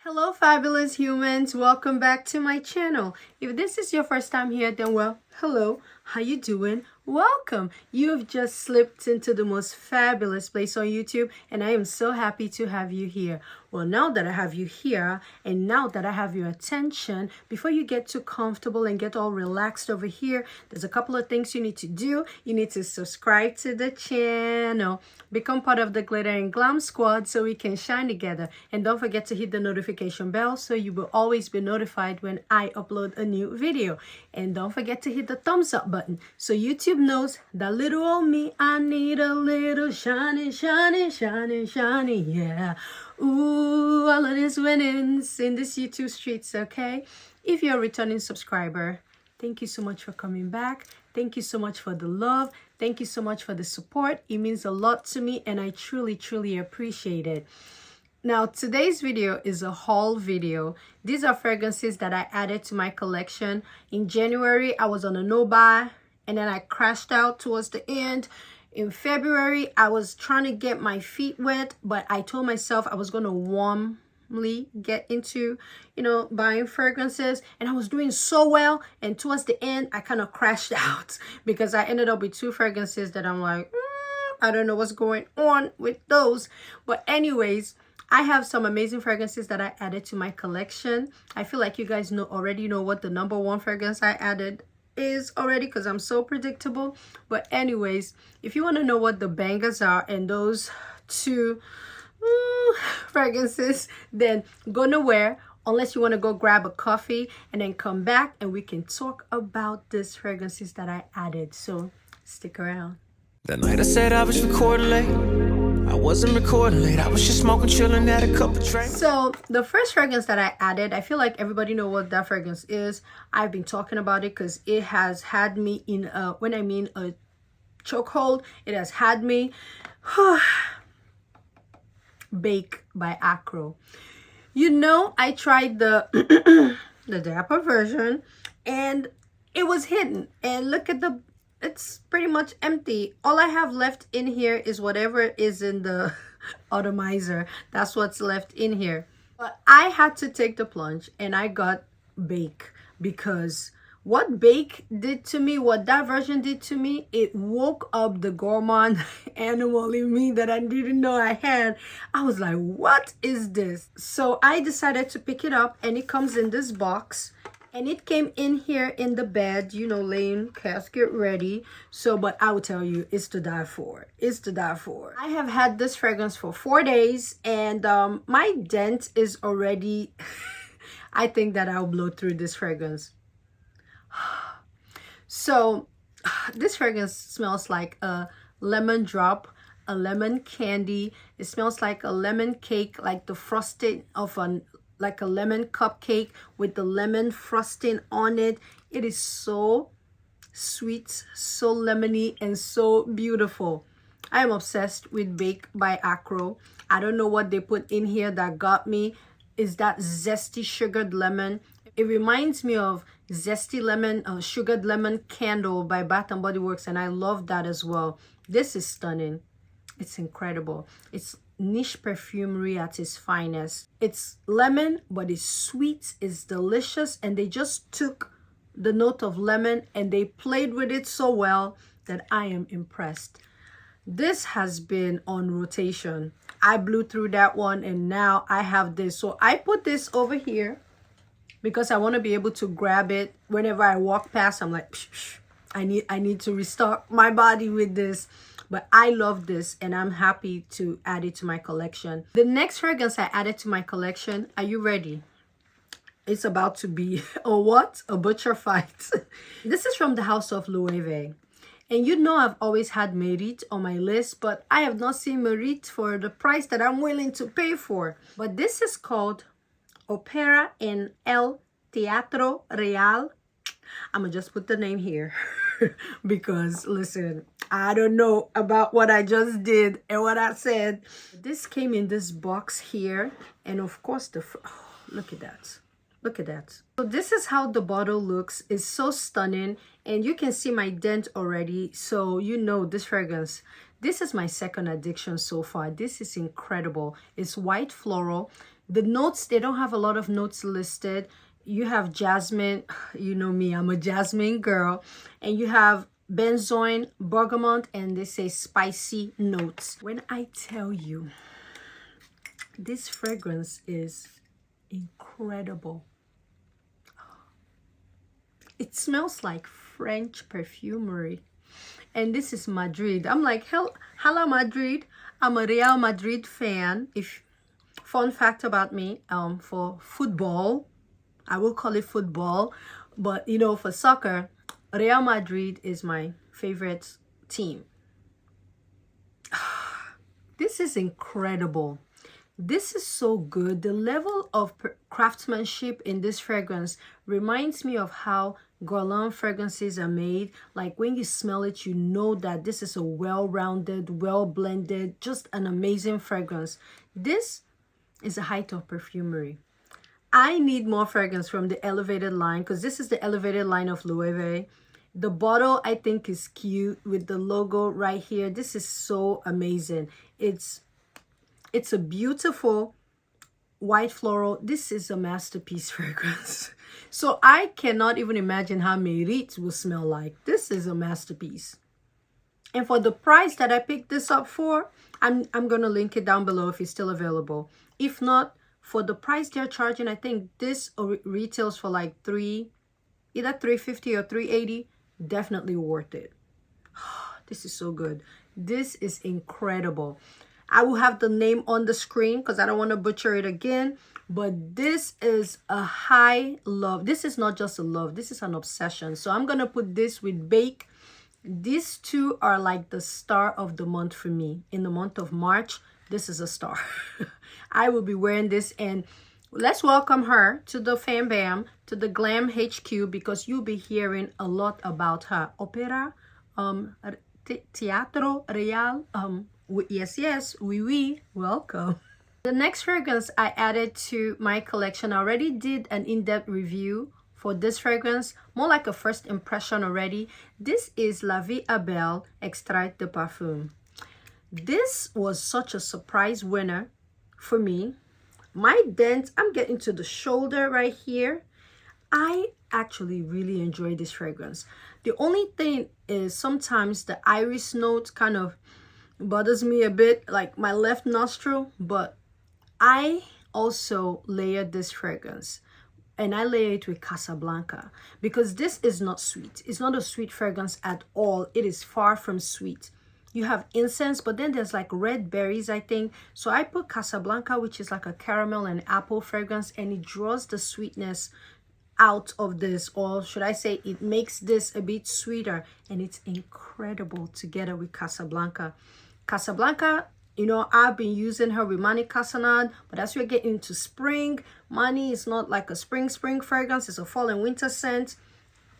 Hello fabulous humans, welcome back to my channel. If this is your first time here, then well, hello, how you doing? Welcome. You have just slipped into the most fabulous place on YouTube, and I am so happy to have you here. Well, now that I have you here and now that I have your attention, before you get too comfortable and get all relaxed over here, there's a couple of things you need to do. You need to subscribe to the channel, become part of the Glitter and Glam squad so we can shine together, and don't forget to hit the notification bell so you will always be notified when I upload a new video. And don't forget to hit the thumbs up button so YouTube knows that little old me, I need a little shiny, shiny, shiny, shiny, yeah. Ooh, all of these winnings in this YouTube streets, okay? If you're a returning subscriber, thank you so much for coming back. Thank you so much for the love. Thank you so much for the support. It means a lot to me and I truly, truly appreciate it. Now, today's video is a haul video. These are fragrances that I added to my collection. In January, I was on a no-buy and then I crashed out towards the end. In February, I was trying to get my feet wet, but I told myself I was going to warmly get into, buying fragrances, and I was doing so well. And towards the end, I kind of crashed out because I ended up with two fragrances that I'm like, I don't know what's going on with those. But anyways, I have some amazing fragrances that I added to my collection. I feel like you guys already know what the number one fragrance I added is already because I'm so predictable. But anyways, if you want to know what the bangers are and those two fragrances, then go nowhere unless you want to go grab a coffee and then come back and we can talk about these fragrances that I added. So stick around. That night I said I was recording late. I wasn't recording late. I was just smoking, chilling at a couple drinks. So the first fragrance that I added, I feel like everybody know what that fragrance is. I've been talking about it because it has had me in a, when I mean a chokehold, it has had me. Bake by Acro. I tried the the Dappa version and it was hidden. And look at it's pretty much empty. All I have left in here is whatever is in the atomizer. That's what's left in here. But I had to take the plunge and I got Bake, because what Bake did to me, what that version did to me, it woke up the gourmand animal in me that I didn't know I had. I was like, what is this? So I decided to pick it up, and it comes in this box. And it came in here in the bed, laying casket ready. So, but I will tell you, it's to die for. It's to die for. I have had this fragrance for 4 days, and my dent is already, I think that I'll blow through this fragrance. So, this fragrance smells like a lemon drop, a lemon candy. It smells like a lemon cake, like the frosting of like a lemon cupcake with the lemon frosting on it. It is so sweet, so lemony, and so beautiful. I am obsessed with Bake by Acro. I don't know what they put in here that got me. Is that zesty sugared lemon. It reminds me of zesty lemon, sugared lemon candle by Bath & Body Works, and I love that as well. This is stunning. It's incredible. It's niche perfumery at its finest. It's lemon, but it's sweet, it's delicious, and they just took the note of lemon and they played with it so well that I am impressed. This has been on rotation. I blew through that one and now I have this. So I put this over here because I want to be able to grab it whenever I walk past. I'm like, psh, psh. I need to restock my body with this. But I love this and I'm happy to add it to my collection. The next fragrance I added to my collection, are you ready? It's about to be a what? A butcher fight. This is from the house of Loewe. And I've always had Merit on my list, but I have not seen Merit for the price that I'm willing to pay for. But this is called Opera in L Theatro Real. I'm going to just put the name here because, listen, I don't know about what I just did and what I said. This came in this box here. And, of course, look at that. Look at that. So this is how the bottle looks. It's so stunning. And you can see my dent already. So, this fragrance. This is my second addiction so far. This is incredible. It's white floral. The notes, they don't have a lot of notes listed. You have jasmine, you know me, I'm a jasmine girl. And you have benzoin, bergamot, and they say spicy notes. When I tell you, this fragrance is incredible. It smells like French perfumery. And this is Madrid. I'm like, hello Madrid. I'm a Real Madrid fan. Fun fact about me, for football, I will call it football, but you know, for soccer, Real Madrid is my favorite team. This is incredible. This is so good. The level of craftsmanship in this fragrance reminds me of how Guerlain fragrances are made. Like when you smell it, you know that this is a well-rounded, well-blended, just an amazing fragrance. This is a height of perfumery. I need more fragrance from the elevated line, because this is the elevated line of Loewe. The bottle, I think, is cute with the logo right here. This is so amazing. It's a beautiful white floral. This is a masterpiece fragrance. So I cannot even imagine how Merit will smell like. This is a masterpiece. And for the price that I picked this up for, I'm going to link it down below if it's still available. If not, for the price they're charging, I think this retails for like either $350 or $380. Definitely worth it. This is so good. This is incredible. I will have the name on the screen because I don't want to butcher it again. But this is a high love. This is not just a love. This is an obsession. So I'm going to put this with Bake. These two are like the star of the month for me. In the month of March, this is a star. I will be wearing this, and let's welcome her to the Fam Bam, to the Glam HQ, because you'll be hearing a lot about her. Opera, Teatro Real, yes, oui, welcome. The next fragrance I added to my collection, I already did an in-depth review for this fragrance, more like a first impression already. This is La Vie à Belle Extrait de Parfum. This was such a surprise winner for me. My dent, I'm getting to the shoulder right here. I actually really enjoy this fragrance. The only thing is sometimes the iris note kind of bothers me a bit, like my left nostril, but I also layered this fragrance, and I layer it with Casablanca, because this is not sweet. It's not a sweet fragrance at all. It is far from sweet. You have incense, but then there's like red berries, I think. So I put Casablanca, which is like a caramel and apple fragrance, and it draws the sweetness out of this, or should I say it makes this a bit sweeter, and it's incredible together with Casablanca. Casablanca, you know, I've been using her with Mani Casanade, but as we're getting into spring, Mani is not like a spring fragrance, it's a fall and winter scent.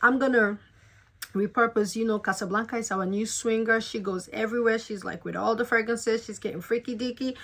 I'm gonna repurpose, you know, Casablanca is our new swinger. She goes everywhere. She's like with all the fragrances. She's getting freaky deaky.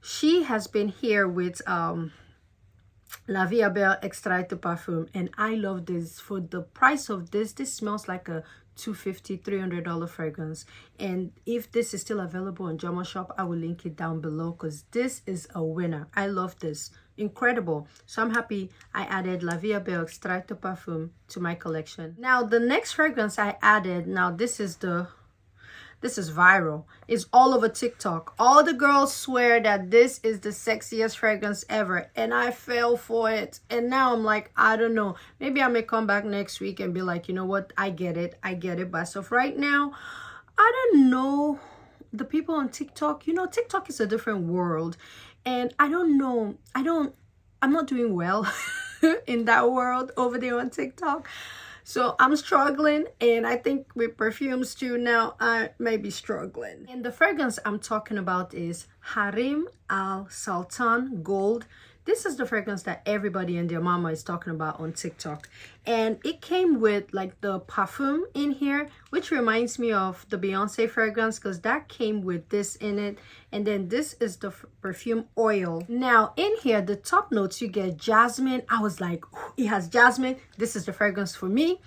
She has been here with La Vie à Belle Extrait de Parfum, and I love this. For the price of this smells like a $250, $300 fragrance. And if this is still available on Jama Shop, I will link it down below, because this is a winner. I love this. Incredible. So I'm happy I added La Vie à Belle Extrait de Parfum to my collection. Now the next fragrance I added, now this is viral. It's all over TikTok. All the girls swear that this is the sexiest fragrance ever, and I fell for it. And now I'm like, I don't know. Maybe I may come back next week and be like, you know what? I get it. But as of right now, I don't know. The people on TikTok, you know, TikTok is a different world. And I don't know. I'm not doing well in that world over there on TikTok. So I'm struggling, and I think with perfumes too now, I may be struggling. And the fragrance I'm talking about is Harim Al Sultan Gold. This is the fragrance that everybody and their mama is talking about on TikTok. And it came with like the parfum in here, which reminds me of the Beyonce fragrance, because that came with this in it. And then this is the perfume oil. Now in here, the top notes, you get jasmine. I was like, it has jasmine. This is the fragrance for me.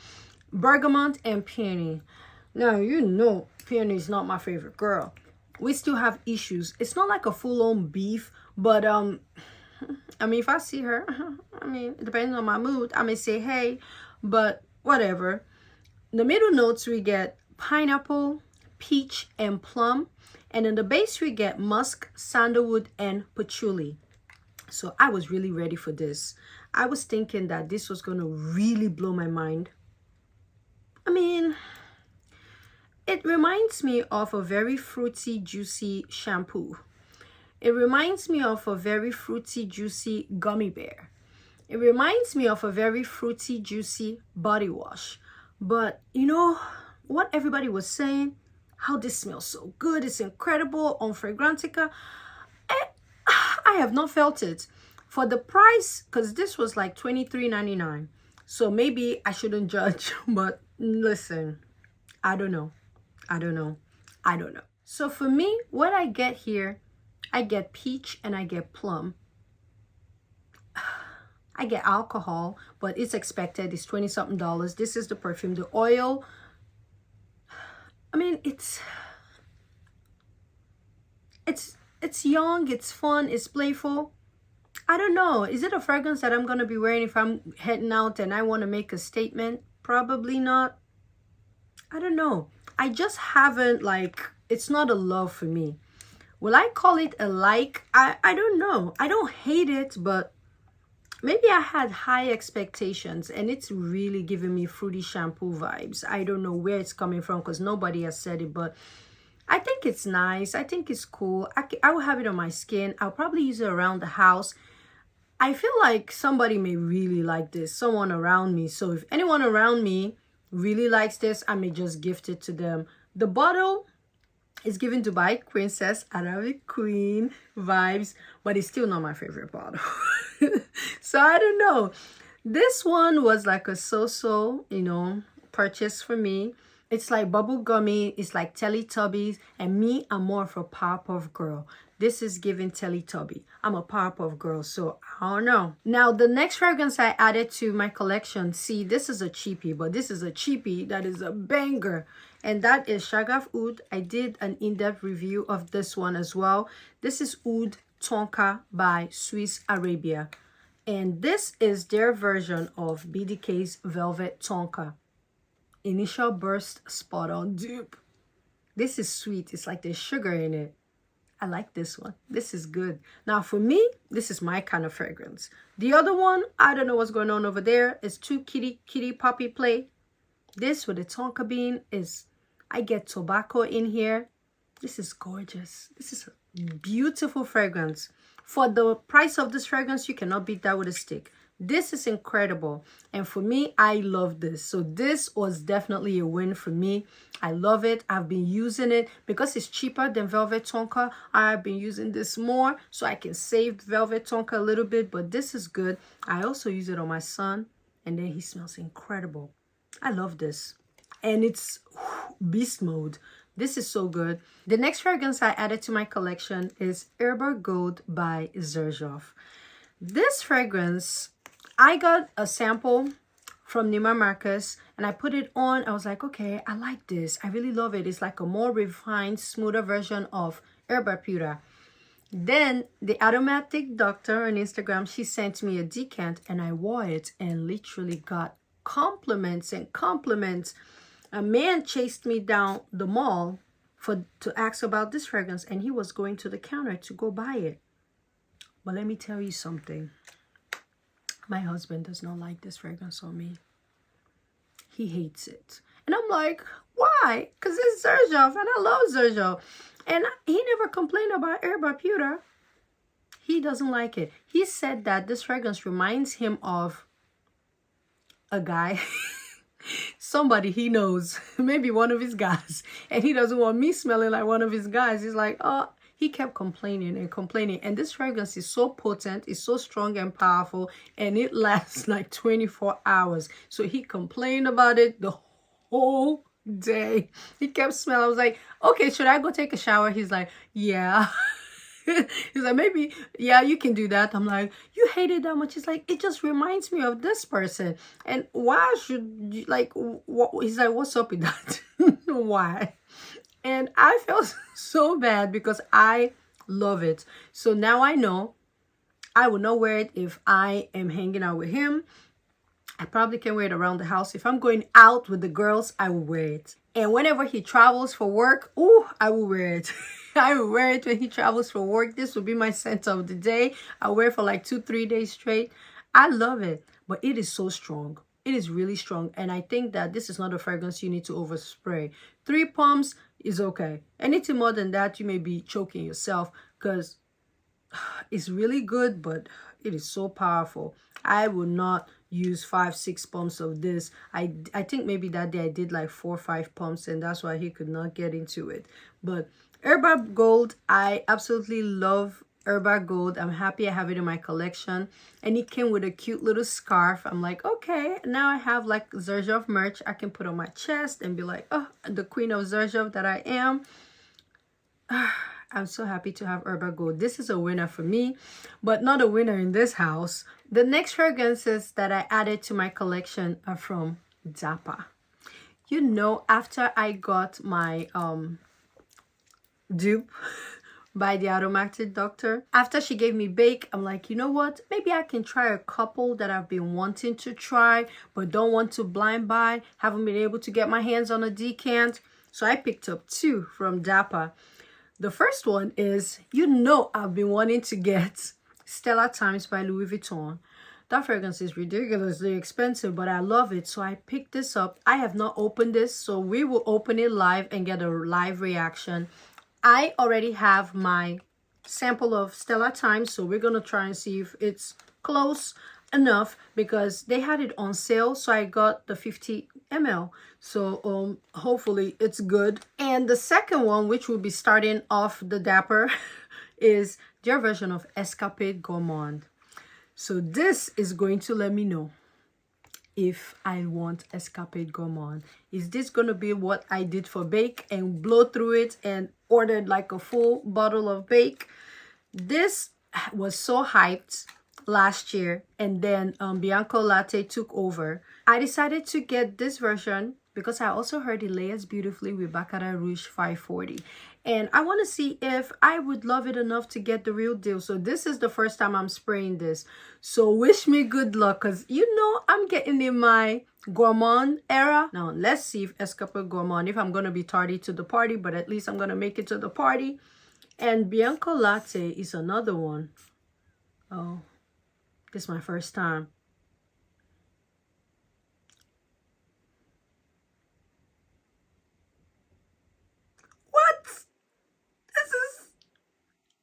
Bergamot and peony. Now, you know, peony is not my favorite girl. We still have issues. It's not like a full-on beef, but I mean, if I see her, I mean, depending on my mood, I may say hey, but whatever. The middle notes we get pineapple, peach, and plum. And in the base we get musk, sandalwood, and patchouli. So I was really ready for this. I was thinking that this was going to really blow my mind. I mean, it reminds me of a very fruity, juicy shampoo. It reminds me of a very fruity, juicy gummy bear. It reminds me of a very fruity, juicy body wash. But you know what everybody was saying? How this smells so good. It's incredible on Fragrantica. I have not felt it. For the price, because this was like $23.99. So maybe I shouldn't judge. But listen, I don't know. So for me, what I get here, I get peach and I get plum. I get alcohol, but it's expected. It's $20-something. This is the perfume. The oil, I mean, it's young, it's fun, it's playful. I don't know. Is it a fragrance that I'm going to be wearing if I'm heading out and I want to make a statement? Probably not. I don't know. I just haven't, like, it's not a love for me. Will I call it a like? I don't know. I don't hate it, but maybe I had high expectations and it's really giving me fruity shampoo vibes. I don't know where it's coming from because nobody has said it, but I think it's nice. I think it's cool. I will have it on my skin. I'll probably use it around the house. I feel like somebody may really like this, someone around me. So if anyone around me really likes this, I may just gift it to them. The bottle is given Dubai Princess Arabic Queen vibes, but it's still not my favorite bottle. So I don't know. This one was like a so-so, you know, purchase for me. It's like bubble gummy, it's like Teletubbies, and me, I'm more of a Powerpuff Girl. This is giving Teletubby. I'm a Powerpuff Girl, so I don't know. Now, the next fragrance I added to my collection, see, this is a cheapie, but this is a cheapie that is a banger, and that is Shagaf Oud. I did an in-depth review of this one as well. This is Oud Tonka by Swiss Arabia, and this is their version of BDK's Velvet Tonka. Initial burst, spot on dupe. This is sweet. It's like there's sugar in it. I like this one. This is good. Now for me, this is my kind of fragrance. The other one, I don't know what's going on over there. It's too kitty poppy play. This with the tonka bean is, I get tobacco in here. This is gorgeous. This is a beautiful fragrance. For the price of this fragrance, you cannot beat that with a stick. This is incredible, and for me, I love this. So this was definitely a win for me. I love it. I've been using it because it's cheaper than Velvet Tonka. I've been using this more so I can save Velvet Tonka a little bit, but this is good. I also use it on my son, and then he smells incredible. I love this, and it's beast mode. This is so good. The next fragrance I added to my collection is Herber Gold by Xerjoff. This fragrance, I got a sample from Neiman Marcus and I put it on. I was like, okay, I like this. I really love it. It's like a more refined, smoother version of Herba Pura. Then the Aromatic Doctor on Instagram, she sent me a decant and I wore it and literally got compliments and compliments. A man chased me down the mall to ask about this fragrance and he was going to the counter to go buy it. But let me tell you something. My husband does not like this fragrance on me. He hates it. And I'm like, why? Because it's Xerjoff and I love Xerjoff. And he never complained about Herba Pura. He doesn't like it. He said that this fragrance reminds him of a guy, somebody he knows, maybe one of his guys. And he doesn't want me smelling like one of his guys. He's like, oh, he kept complaining and complaining. And this fragrance is so potent, it's so strong and powerful, and it lasts like 24 hours. So he complained about it the whole day. He kept smelling. I was like, okay, should I go take a shower? He's like, yeah. He's like, maybe, yeah, you can do that. I'm like, you hate it that much? He's like, it just reminds me of this person. And why should you, like, he's like, what's up with that? Why? And I felt so bad because I love it. So now I know I will not wear it if I am hanging out with him. I probably can wear it around the house. If I'm going out with the girls, I will wear it. And whenever he travels for work, ooh, I will wear it. I will wear it when he travels for work. This will be my scent of the day. I wear it for like 2-3 days straight. I love it, but it is so strong. It is really strong. And I think that this is not a fragrance you need to overspray. 3 pumps is okay. Anything more than that, you may be choking yourself, because it's really good, but it is so powerful. I will not use 5-6 pumps of this. I think maybe that day I did like 4 or 5 pumps, and that's why he could not get into it. But Herba Gold, I absolutely love Herba Gold. I'm happy I have it in my collection, and it came with a cute little scarf. I'm like, okay, now I have like Xerjoff merch I can put on my chest and be like, oh, the queen of Xerjoff that I am. I'm so happy to have Herba Gold. This is a winner for me, but not a winner in this house. The next fragrances that I added to my collection are from Dappa. You know, after I got my dupe by the aromatic doctor, after she gave me Bake, I'm like, you know what, maybe I can try a couple that I've been wanting to try but don't want to blind buy, haven't been able to get my hands on a decant. So I picked up 2 from Dappa. The first one is, you know, I've been wanting to get Stellar Times by Louis Vuitton. That fragrance is ridiculously expensive, but I love it. So I picked this up. I have not opened this, so we will open it live and get a live reaction. I already have my sample of Stellar Times, so we're going to try and see if it's close enough, because they had it on sale, so I got the 50 ml. So hopefully it's good. And the second one, which will be starting off the Dapper, is their version of Escapade Gourmand. So this is going to let me know if I want Escapade Gourmand. Is this going to be what I did for Bake and blow through it and ordered like a full bottle of Bake? This was so hyped last year, and then Bianco Latte took over. I decided to get this version because I also heard it layers beautifully with Baccarat Rouge 540, and I want to see if I would love it enough to get the real deal. So this is the first time I'm spraying this, so wish me good luck, because you know I'm getting in my gourmand era. Now let's see if Escapade Gourmand, if I'm going to be tardy to the party, but at least I'm going to make it to the party. And Bianco Latte is another one. Oh, this is my first time. What?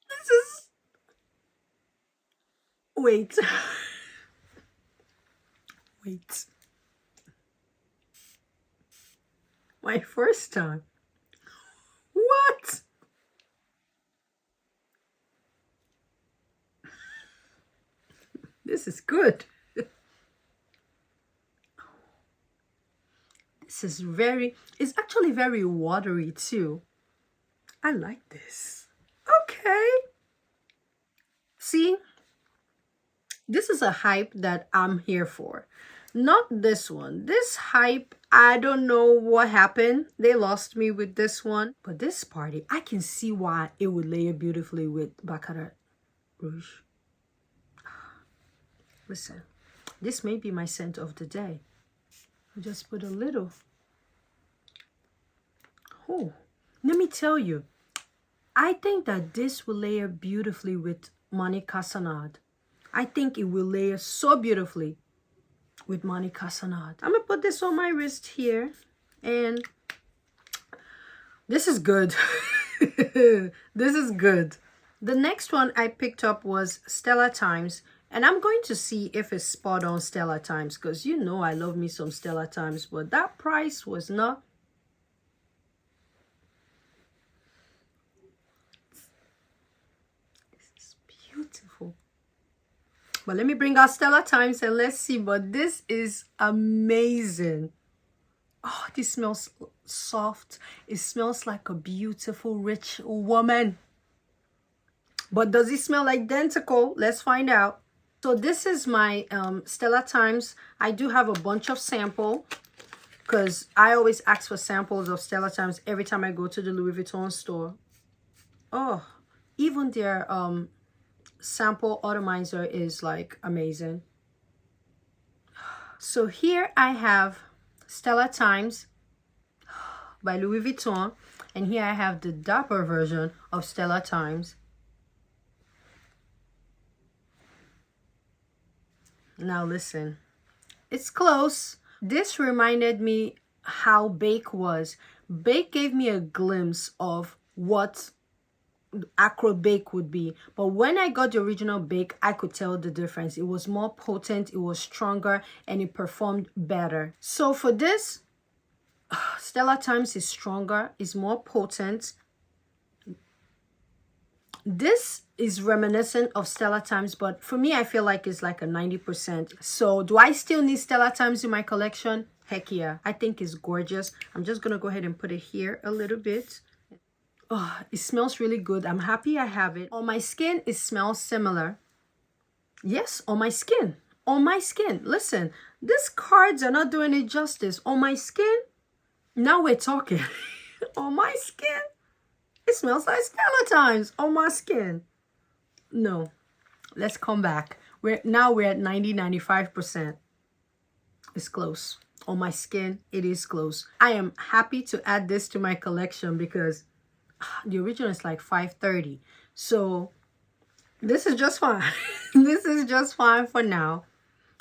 This is wait. Wait. My first time. What? This is good. This is it's actually very watery too. I like this. Okay. See, this is a hype that I'm here for. Not this one. This hype, I don't know what happened. They lost me with this one. But this party, I can see why it would layer beautifully with Baccarat Rouge. Listen, this may be my scent of the day. I'll just put a little. Oh, let me tell you, I think that this will layer beautifully with Monique Cassonade. I think it will layer so beautifully with Monique Cassonade. I'm gonna put this on my wrist here, and this is good. This is good. The next one I picked up was Stellar Times, and I'm going to see if it's spot on Stellar Times, because you know I love me some Stellar Times, but that price was not. This is beautiful. But let me bring out Stellar Times and let's see. But this is amazing. Oh, this smells soft. It smells like a beautiful, rich woman. But does it smell identical? Let's find out. So this is my Stellar Times. I do have a bunch of sample, because I always ask for samples of Stellar Times every time I go to the Louis Vuitton store. Oh, even their sample atomizer is like amazing. So here I have Stella Times by Louis Vuitton, and here I have the Dappa version of Stella Times. Now listen, it's close. This reminded me how Bake was. Bake gave me a glimpse of what Acro Bake would be, but when I got the original Bake, I could tell the difference. It was more potent, it was stronger, and it performed better. So for this, Stella Times is stronger, is more potent. This is reminiscent of Stella Times, but for me, I feel like it's like a 90%. So do I still need Stella Times in my collection? Heck yeah. I think it's gorgeous. I'm just gonna go ahead and put it here a little bit. Oh, it smells really good. I'm happy I have it. On my skin, it smells similar. Yes, on my skin. On my skin. Listen, these cards are not doing it justice. On my skin, now we're talking. On my skin, it smells like Stella Times. On my skin. No, let's come back. We're at 95%. It's close. On my skin, it is close. I am happy to add this to my collection because the original is like $5.30. So this is just fine. This is just fine for now.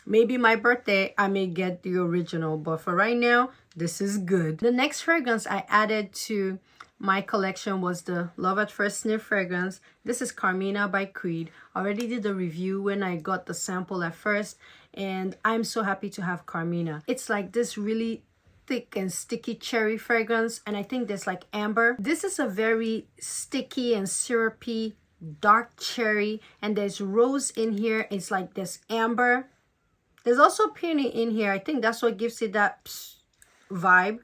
Maybe my birthday, I may get the original, but for right now, this is good. The next fragrance I added to my collection was the Love at First Sniff fragrance. This is Carmina by Creed. I already did a review when I got the sample at first, and I'm so happy to have Carmina. It's like this really thick and sticky cherry fragrance, and I think there's like amber. This is a very sticky and syrupy dark cherry, and there's rose in here. It's like this amber. There's also peony in here. I think that's what gives it that vibe.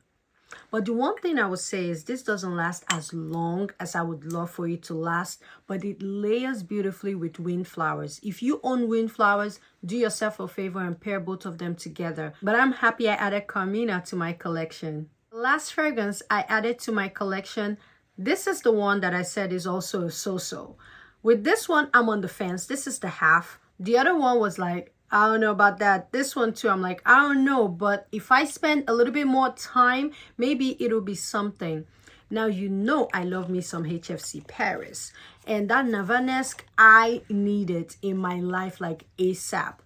But the one thing I would say is this doesn't last as long as I would love for it to last, but it layers beautifully with windflowers. If you own windflowers, do yourself a favor and pair both of them together. But I'm happy I added Carmina to my collection. The last fragrance I added to my collection, this is the one that I said is also a so-so. With this one, I'm on the fence. This is the half. The other one was like, I don't know about that. This one too, I'm like, I don't know. But if I spend a little bit more time, maybe it'll be something. Now, you know I love me some HFC Paris. And that Navanesque, I need it in my life like ASAP.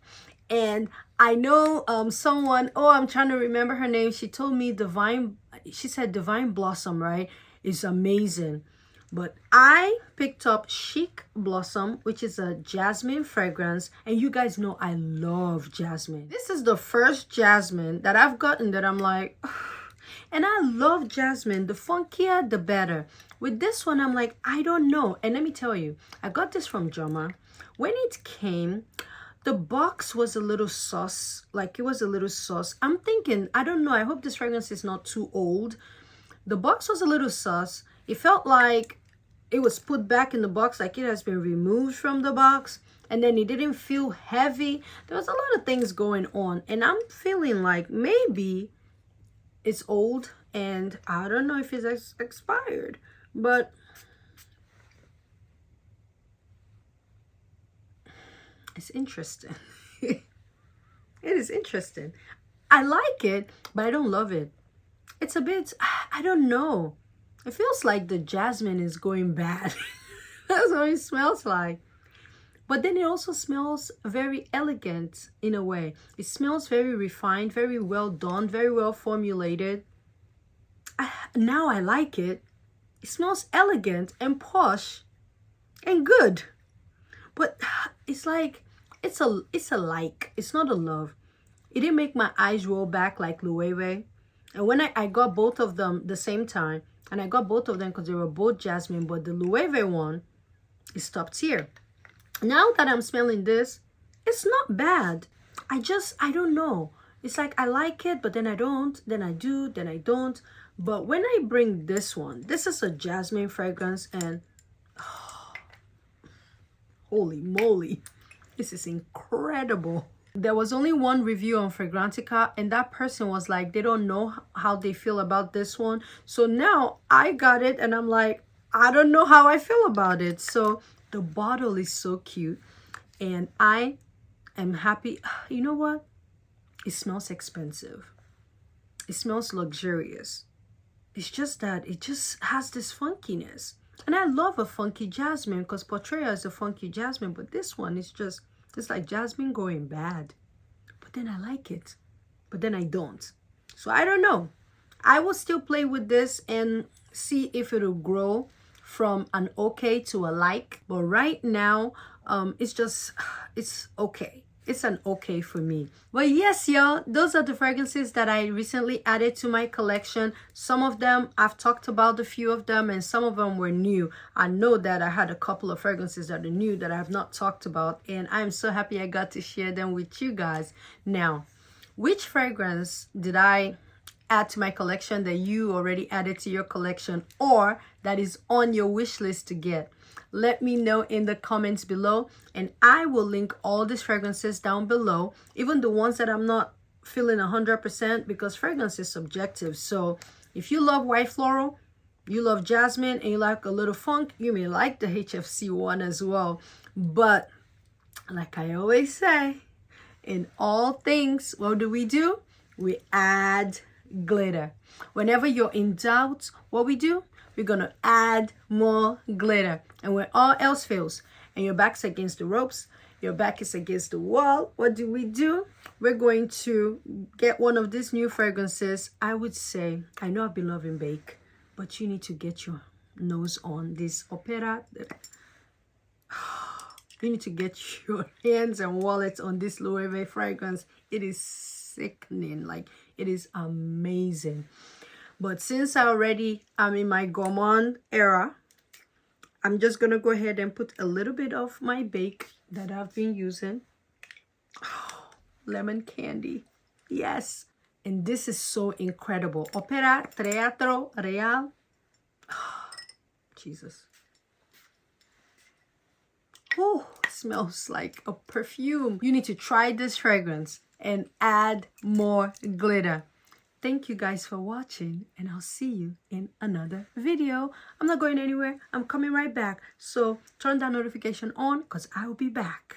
And I know someone, oh, I'm trying to remember her name. She told me she said Divine Blossom, right? It's amazing. But I picked up Chic Blossom, which is a jasmine fragrance. And you guys know I love jasmine. This is the first jasmine that I've gotten that I'm like, and I love jasmine. The funkier, the better. With this one, I'm like, I don't know. And let me tell you, I got this from Joma. When it came, the box was a little sus. Like, it was a little sus. I'm thinking, I don't know. I hope this fragrance is not too old. The box was a little sus. It felt like it was put back in the box, like it has been removed from the box, and then it didn't feel heavy. There was a lot of things going on, and I'm feeling like maybe it's old, and I don't know if it's expired, but it's interesting. It is interesting. I like it, but I don't love it. It's a bit, I don't know. It feels like the jasmine is going bad. That's what it smells like. But then it also smells very elegant in a way. It smells very refined, very well done, very well formulated. Now I like it. It smells elegant and posh and good. But it's like, it's a like. It's not a love. It didn't make my eyes roll back like Loewe. And when I got both of them the same time, and I got both of them because they were both jasmine, but the Loewe one is top tier. Now that I'm smelling this, it's not bad. I don't know. It's like I like it, but then I don't, then I do, then I don't. But when I bring this one, this is a jasmine fragrance, and oh, holy moly, this is incredible. There was only one review on Fragrantica, and that person was like, they don't know how they feel about this one. So now I got it, and I'm like, I don't know how I feel about it. So The bottle is so cute. And I am happy. You know what? It smells expensive. It smells luxurious. It's just that it just has this funkiness. And I love a funky jasmine because Portrait is a funky jasmine. But this one is just, it's like jasmine going bad. But then I like it. But then I don't. So I don't know. I will still play with this and see if it'll grow from an okay to a like. But right now, it's okay. It's an okay for me. But yes, y'all, those are the fragrances that I recently added to my collection. Some of them, I've talked about a few of them, and some of them were new. I know that I had a couple of fragrances that are new that I have not talked about, and I'm so happy I got to share them with you guys. Now, which fragrance did I add to my collection that you already added to your collection, or that is on your wish list to get? Let me know in the comments below, and I will link all these fragrances down below, even the ones that I'm not feeling 100%, because fragrance is subjective. So if you love white floral, you love jasmine, and you like a little funk, you may like the HFC one as well. But like I always say, in all things, what do? We add glitter. Whenever you're in doubt, what we do? We're gonna add more glitter. And when all else fails and your back's against the ropes, your back is against the wall, what do? We're going to get one of these new fragrances. I would say, I know I've been loving Bake, but you need to get your nose on this Opera. You need to get your hands and wallets on this Loewe fragrance. It is sickening. Like, it is amazing. But since I already am in my gourmand era, I'm just going to go ahead and put a little bit of my Bake that I've been using. Oh, lemon candy. Yes. And this is so incredible. Opera Teatro Real. Oh, Jesus. Oh, it smells like a perfume. You need to try this fragrance and add more glitter. Thank you guys for watching, and I'll see you in another video. I'm not going anywhere. I'm coming right back. So turn that notification on because I will be back.